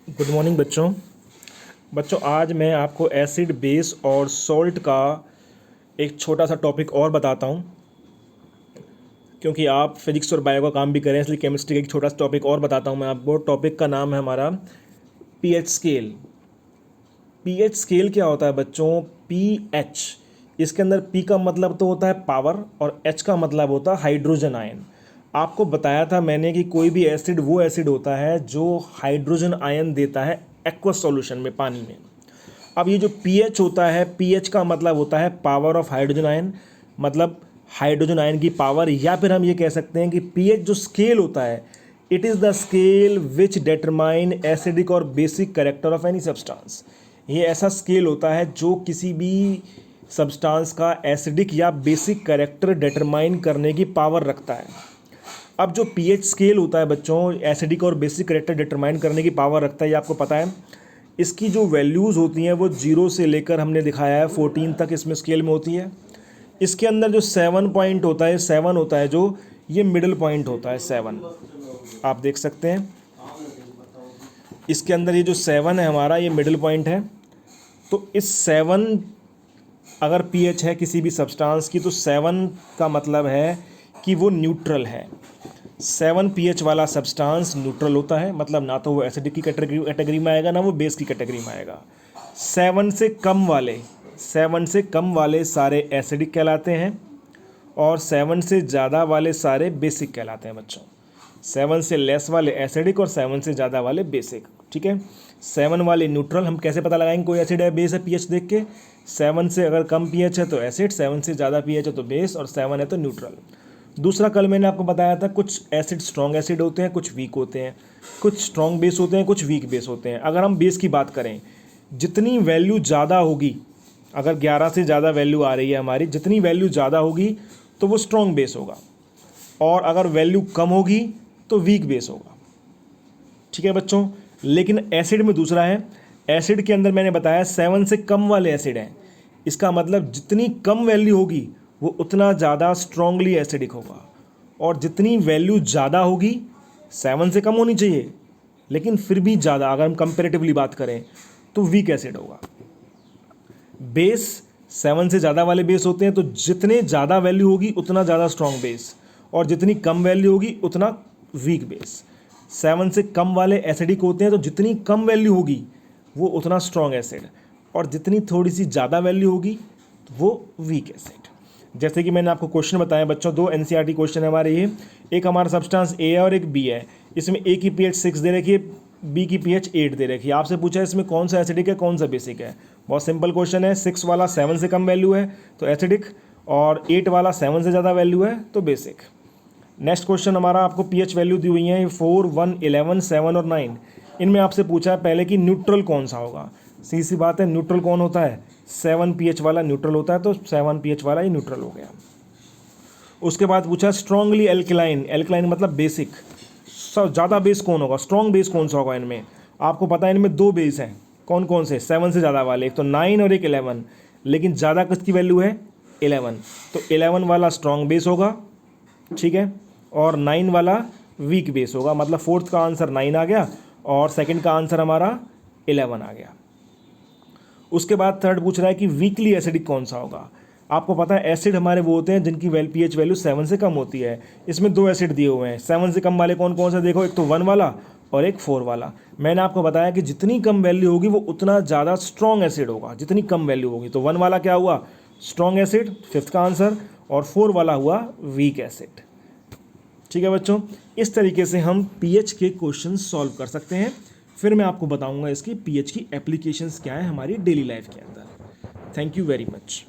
Good morning बच्चों आज मैं आपको एसिड बेस और सॉल्ट का एक छोटा सा टॉपिक और बताता हूँ। क्योंकि आप फिजिक्स और बायो का काम भी करें, इसलिए केमिस्ट्री का एक छोटा सा टॉपिक और बताता हूँ मैं आपको। टॉपिक का नाम है हमारा पीएच स्केल। पीएच स्केल क्या होता है बच्चों? पीएच, इसके अंदर पी का मतलब तो होता है पावर और एच का मतलब होता है हाइड्रोजन आयन। आपको बताया था मैंने कि कोई भी एसिड वो एसिड होता है जो हाइड्रोजन आयन देता है एक्वस सॉल्यूशन में, पानी में। अब ये जो पीएच होता है, पीएच का मतलब होता है पावर ऑफ हाइड्रोजन आयन, मतलब हाइड्रोजन आयन की पावर। या फिर हम ये कह सकते हैं कि पीएच जो स्केल होता है, it is the scale which determine acidic और basic character of any substance. ये ऐसा स्केल होता है जो किसी भी सब्सटेंस का एसिडिक या बेसिक कैरेक्टर डिटरमाइन करने की पावर रखता है। अब जो पीएच स्केल होता है बच्चों, एसिडिक और बेसिक कैरेक्टर डिटरमाइन करने की पावर रखता है, ये आपको पता है। इसकी जो वैल्यूज़ होती हैं वो 0 से लेकर हमने दिखाया है 14 तक इसमें स्केल में होती है। इसके अंदर जो 7 पॉइंट होता है, 7 होता है जो ये मिडिल पॉइंट होता है, 7 आप देख सकते हैं। इसके अंदर ये जो 7 है हमारा, ये मिडिल पॉइंट है। तो इस 7 अगर पीएच है किसी भी सब्सटेंस की, तो 7 का मतलब है कि वो न्यूट्रल है। 7 पीएच वाला सब्सटेंस न्यूट्रल होता है, मतलब ना तो वो एसिडिक की कैटेगरी में आएगा, ना वो बेस की कैटेगरी में आएगा। 7 से कम वाले सारे एसिडिक कहलाते हैं और 7 से ज़्यादा वाले सारे बेसिक कहलाते हैं बच्चों। 7 से लेस वाले एसिडिक और 7 से ज़्यादा वाले बेसिक, ठीक है। 7 वाले न्यूट्रल। हम कैसे पता लगाएंगे कोई एसिड है बेस है? पीएच देख के। 7 से अगर कम पीएच है तो एसिड, 7 से ज़्यादा पीएच है तो बेस, और 7 है तो न्यूट्रल। दूसरा, कल मैंने आपको बताया था कुछ एसिड स्ट्रॉन्ग एसिड होते हैं, कुछ वीक होते हैं, कुछ स्ट्रॉन्ग बेस होते हैं, कुछ वीक बेस होते हैं। अगर हम बेस की बात करें, जितनी वैल्यू ज़्यादा होगी, अगर 11 से ज़्यादा वैल्यू आ रही है हमारी, जितनी वैल्यू ज़्यादा होगी तो वो स्ट्रॉन्ग बेस होगा, और अगर वैल्यू कम होगी तो वीक बेस होगा, ठीक है बच्चों। लेकिन एसिड में दूसरा है। एसिड के अंदर मैंने बताया 7 से कम वाले एसिड हैं। इसका मतलब जितनी कम वैल्यू होगी वो उतना ज़्यादा स्ट्रांगली एसिडिक होगा, और जितनी वैल्यू ज़्यादा होगी, 7 से कम होनी चाहिए लेकिन फिर भी ज़्यादा, अगर हम कंपेरेटिवली बात करें तो वीक एसिड होगा। बेस 7 से ज़्यादा वाले बेस होते हैं, तो जितने ज़्यादा वैल्यू होगी उतना ज़्यादा स्ट्रॉन्ग बेस, और जितनी कम वैल्यू होगी उतना वीक बेस। 7 से कम वाले एसिडिक होते हैं, तो जितनी कम वैल्यू होगी वो उतना स्ट्रॉन्ग एसिड, और जितनी थोड़ी सी ज़्यादा वैल्यू होगी वो वीक एसिड। जैसे कि मैंने आपको क्वेश्चन बताया बच्चों, 2 एनसीईआरटी क्वेश्चन है हमारे ये। एक हमारा सब्सटेंस ए है और एक बी है। इसमें ए की पीएच 6 दे रखी है, बी की पीएच 8 दे रखी है। आपसे पूछा है इसमें कौन सा एसिडिक है कौन सा बेसिक है। बहुत सिंपल क्वेश्चन है। 6 वाला 7 से कम वैल्यू है तो एसिडिक, और 8 वाला 7 से ज़्यादा वैल्यू है तो बेसिक। नेक्स्ट क्वेश्चन हमारा, आपको पीएच वैल्यू दी हुई है 4, 1, 11, 7 और 9। इनमें आपसे पूछा है पहले कि न्यूट्रल कौन सा होगा। सीधी सी बात है, न्यूट्रल कौन होता है? 7 पीएच वाला न्यूट्रल होता है, तो 7 पीएच वाला ही न्यूट्रल हो गया। उसके बाद पूछा स्ट्रांगली एल्कलाइन। एल्कलाइन मतलब बेसिक, सब ज़्यादा बेस कौन होगा, स्ट्रॉन्ग बेस कौन सा होगा इनमें। आपको पता है इनमें 2 बेस हैं, कौन कौन से? 7 से ज़्यादा वाले, एक तो 9 और एक 11। लेकिन ज़्यादा किसकी वैल्यू है? 11। तो 11 वाला स्ट्रॉन्ग बेस होगा, ठीक है, और 9 वाला वीक बेस होगा। मतलब फोर्थ का आंसर 9 आ गया और सेकंड का आंसर हमारा 11 आ गया। उसके बाद थर्ड पूछ रहा है कि वीकली एसिडिक कौन सा होगा। आपको पता है एसिड हमारे वो होते हैं जिनकी पीएच वैल्यू 7 से कम होती है। इसमें 2 एसिड दिए हुए हैं। 7 से कम वाले कौन कौन से देखो, एक तो 1 वाला और एक 4 वाला। मैंने आपको बताया कि जितनी कम वैल्यू होगी वो उतना ज़्यादा स्ट्रॉन्ग एसिड होगा, जितनी कम वैल्यू होगी। तो 1 वाला क्या हुआ? स्ट्रॉन्ग एसिड, फिफ्थ का आंसर, और 4 वाला हुआ वीक एसिड। ठीक है बच्चों, इस तरीके से हम पीएच के क्वेश्चन सॉल्व कर सकते हैं। फिर मैं आपको बताऊंगा इसकी पीएच की एप्लीकेशंस क्या है हमारी डेली लाइफ के अंदर। Thank you very much.